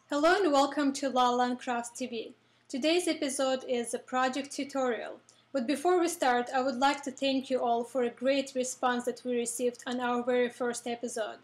Hello and welcome to Lalan Crafts TV. Today's episode is a project tutorial. But before we start, I would like to thank you all for a great response that we received on our very first episode.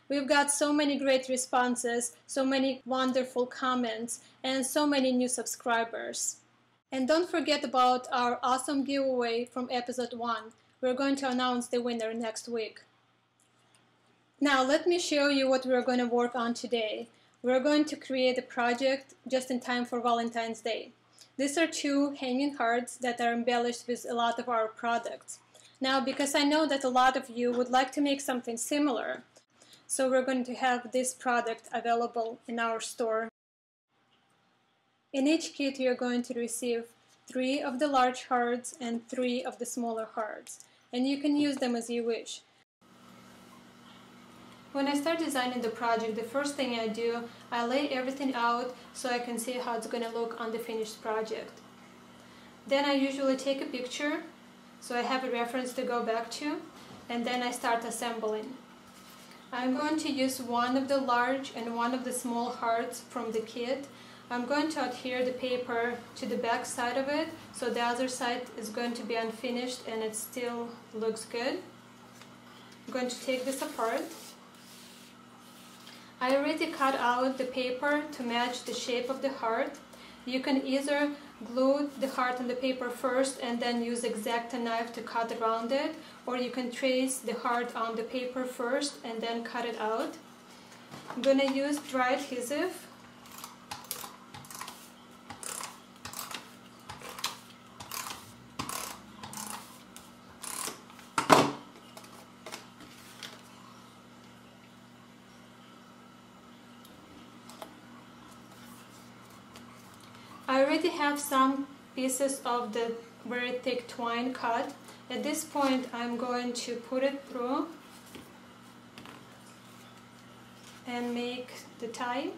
We've got so many great responses, so many wonderful comments, and so many new subscribers. And don't forget about our awesome giveaway from episode 1. We're going to announce the winner next week. Now let me show you what we're going to work on today. We're going to create a project just in time for Valentine's Day. These are two hanging hearts that are embellished with a lot of our products. Now, because I know that a lot of you would like to make something similar, so we're going to have this product available in our store. In each kit, you're going to receive 3 of the large hearts and 3 of the smaller hearts, and you can use them as you wish. When I start designing the project, the first thing I do, I lay everything out so I can see how it's going to look on the finished project. Then I usually take a picture so I have a reference to go back to, and then I start assembling. I'm going to use one of the large and one of the small hearts from the kit. I'm going to adhere the paper to the back side of it so the other side is going to be unfinished and it still looks good. I'm going to take this apart. I already cut out the paper to match the shape of the heart. You can either glue the heart on the paper first and then use X-Acto knife to cut around it, or you can trace the heart on the paper first and then cut it out. I'm going to use dry adhesive. I already have some pieces of the very thick twine cut. At this point, I'm going to put it through and make the tie.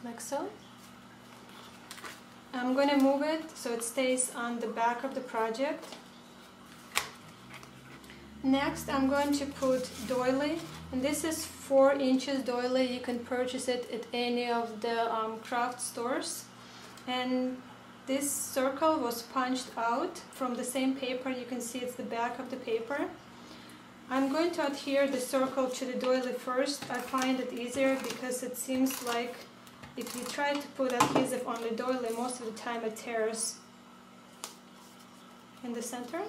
Like so. I'm going to move it so it stays on the back of the project. Next, I'm going to put doily, and this is 4 inches doily. You can purchase it at any of the craft stores. And this circle was punched out from the same paper. You can see it's the back of the paper. I'm going to adhere the circle to the doily first. I find it easier because it seems like if you try to put adhesive on the doily, most of the time it tears in the center.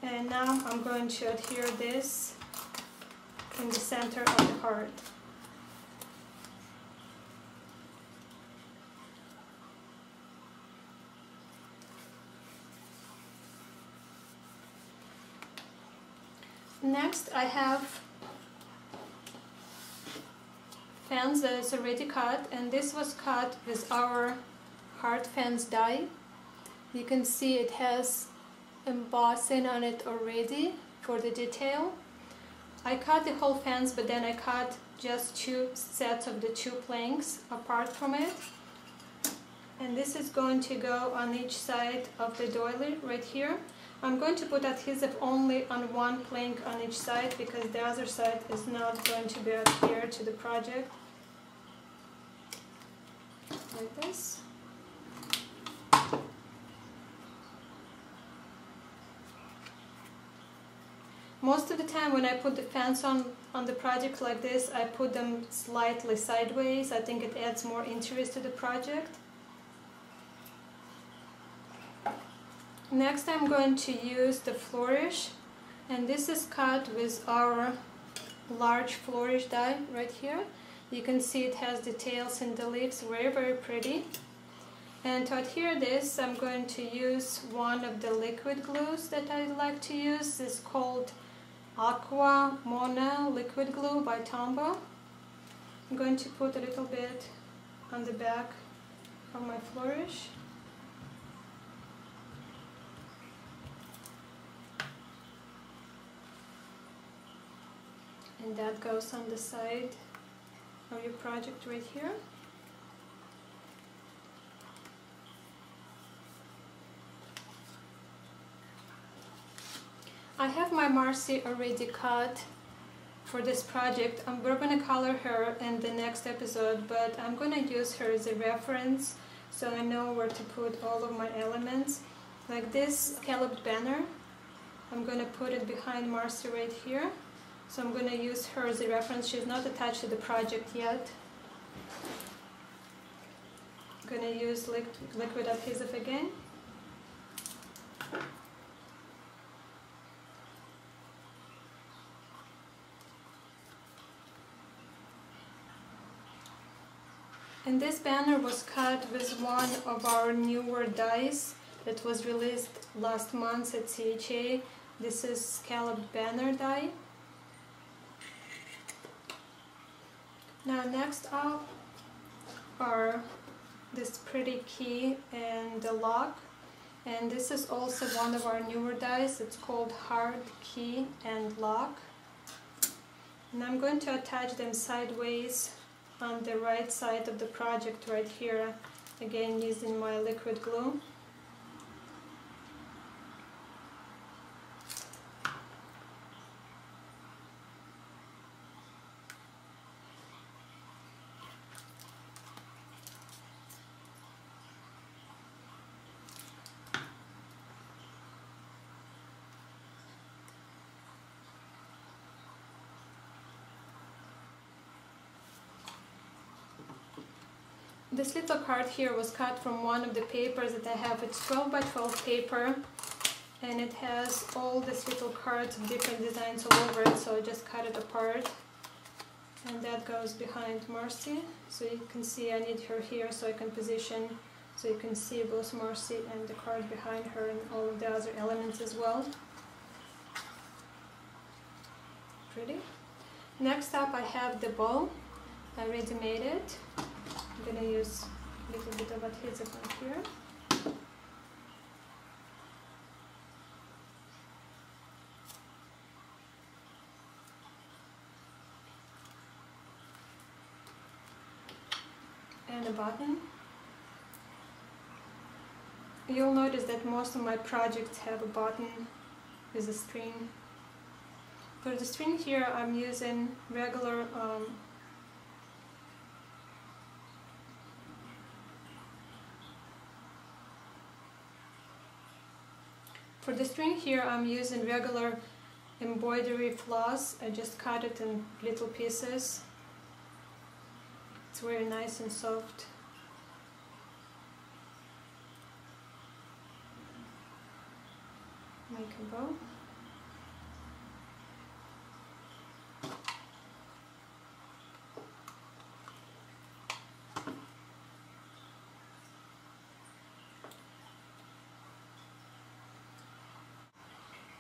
And now I'm going to adhere this in the center of the heart. Next, I have fans that is already cut, and this was cut with our heart fans die. You can see it has embossing on it already for the detail. I cut the whole fence, but then I cut just 2 sets of the 2 planks apart from it. And this is going to go on each side of the doily right here. I'm going to put adhesive only on 1 plank on each side because the other side is not going to be adhered to the project. Like this. Most of the time when I put the fans on the project like this, I put them slightly sideways. I think it adds more interest to the project. Next, I'm going to use the flourish, and this is cut with our large flourish die right here. You can see it has details in the leaves, very, very pretty. And to adhere this, I'm going to use one of the liquid glues that I like to use. It's called Aqua Mona liquid glue by Tombow. I'm going to put a little bit on the back of my flourish. And that goes on the side of your project right here. I have my Marcy already cut for this project. We're going to color her in the next episode, but I'm going to use her as a reference so I know where to put all of my elements. Like this scalloped banner, I'm going to put it behind Marcy right here. So I'm going to use her as a reference. She's not attached to the project yet. I'm going to use liquid adhesive again. And this banner was cut with one of our newer dies that was released last month at CHA. This is scalloped banner die. Now next up are this pretty key and the lock. And this is also one of our newer dies. It's called hard key and lock. And I'm going to attach them sideways on the right side of the project right here, again using my liquid glue. This little card here was cut from one of the papers that I have. It's 12 by 12 paper, and it has all these little cards of different designs all over it, so I just cut it apart. And that goes behind Marcy. So you can see I need her here so I can position, so you can see both Marcy and the card behind her and all of the other elements as well. Pretty. Next up I have the bow. I already made it. I'm going to use a little bit of adhesive on here. And a button. You'll notice that most of my projects have a button with a string. For the string here I'm using regular For the string here I'm using regular embroidery floss. I just cut it in little pieces. It's very nice and soft. Make a bow.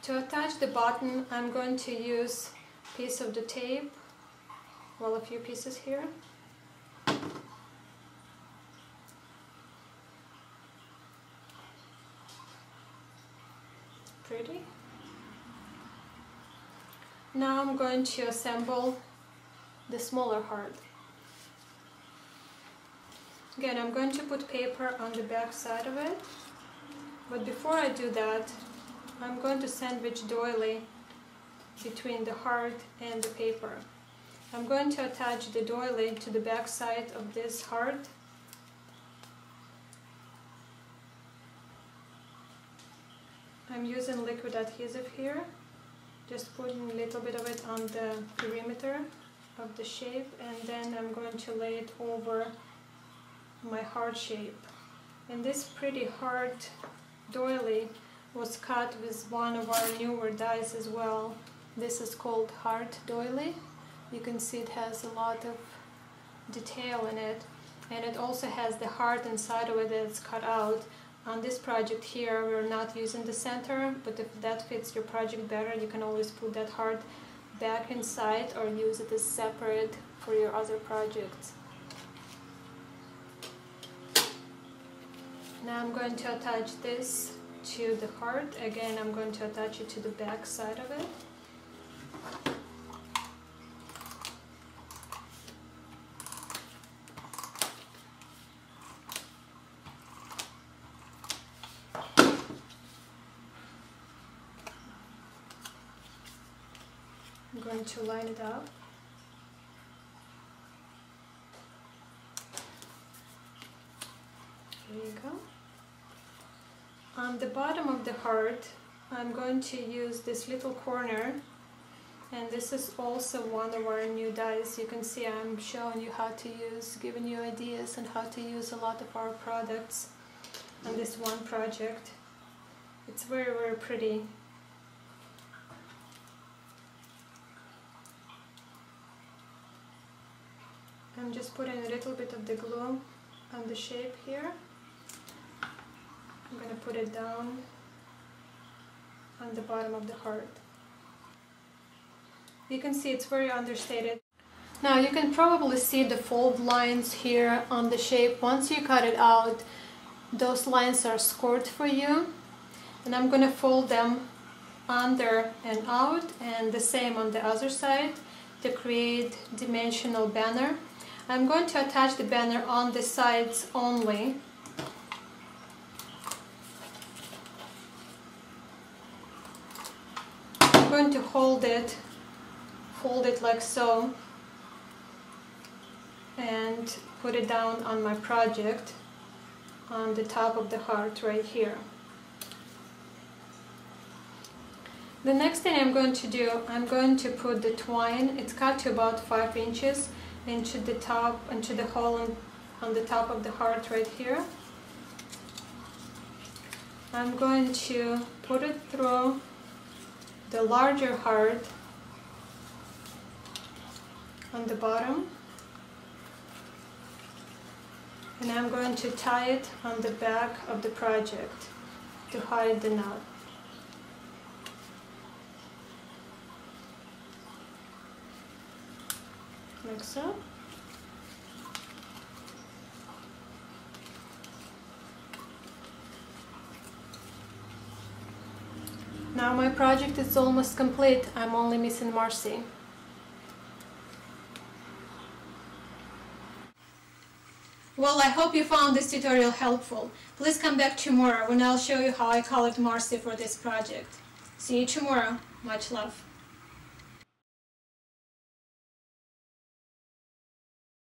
To attach the button, I'm going to use a piece of the tape, well, a few pieces here. Pretty. Now I'm going to assemble the smaller heart. Again, I'm going to put paper on the back side of it, but before I do that, I'm going to sandwich doily between the heart and the paper. I'm going to attach the doily to the back side of this heart. I'm using liquid adhesive here, just putting a little bit of it on the perimeter of the shape, and then I'm going to lay it over my heart shape. And this pretty heart doily was cut with one of our newer dies as well. This is called heart doily. You can see it has a lot of detail in it, and it also has the heart inside of it that's cut out. On this project here we're not using the center, but if that fits your project better, you can always put that heart back inside or use it as separate for your other projects. Now I'm going to attach this to the heart. Again, I'm going to attach it to the back side of it. going to line it up. There you go. On the bottom of the heart, I'm going to use this little corner, and this is also one of our new dies. You can see I'm showing you how to use, giving you ideas on how to use a lot of our products on this one project. It's very, very pretty. I'm just putting a little bit of the glue on the shape here. I'm going to put it down on the bottom of the heart. You can see it's very understated. Now you can probably see the fold lines here on the shape. Once you cut it out, those lines are scored for you. And I'm going to fold them under and out, and the same on the other side to create dimensional banner. I'm going to attach the banner on the sides only. I'm going to fold it like so, and put it down on my project on the top of the heart right here. The next thing I'm going to do, I'm going to put the twine. It's cut to about 5 inches into the top, into the hole on the top of the heart right here. I'm going to put it through the larger heart on the bottom, and I'm going to tie it on the back of the project to hide the knot. Like so. Now my project is almost complete. I'm only missing Marcy. Well, I hope you found this tutorial helpful. Please come back tomorrow when I'll show you how I colored Marcy for this project. See you tomorrow. Much love.